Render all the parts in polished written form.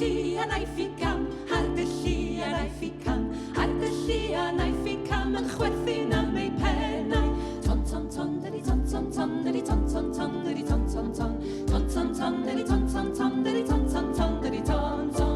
Lluan a'i ffigam, ar dy Lluan a'i ffigam, ar dy Lluan a'i ffigam yn chwerthin am ei pennau. Ton ton ton, dydi ton ton ton, dydi ton ton ton, dydi ton ton ton, ton ton ton, dydi ton ton ton, dydi ton ton ton, dydi ton ton.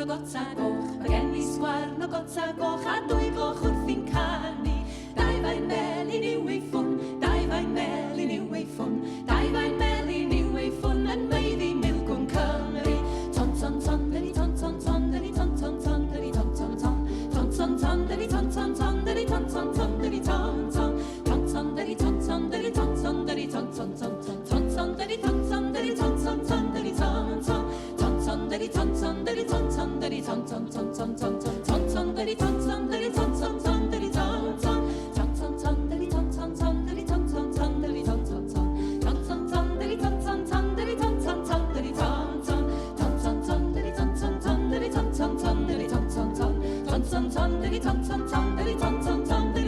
Gota goch, mae gen I sgwarn o gota goch a 2 gloch wrth i'n canu. 2 fain melyn yw ei ffwn, 2 fain melyn yw ei ffwn, 2 fain melyn yw ei ffwn yn meiddi Milgwn Cymru. Ton ton ton, dydi ton ton ton, dydi ton ton ton, dydi ton ton ton, ton ton ton, dydi ton ton ton, dydi ton ton ton, dydi ton ton, ton ton, dydi ton ton, dydi ton ton, dydi ton ton ton, ton ton, dydi ton ton, dydi ton ton ton, dydi ton ton, ton ton, dydi ton ton, dydi ton ton. Dydi ton ton ton ton ton ton ton ton dydi ton ton dydi ton ton ton dydi ton ton ton ton ton dydi ton ton ton dydi ton ton ton dydi ton ton ton ton ton ton dydi ton ton ton dydi ton ton ton dydi ton ton ton ton ton dydi ton ton ton dydi ton ton ton dydi ton ton ton ton ton ton dydi ton ton ton dydi ton ton ton dydi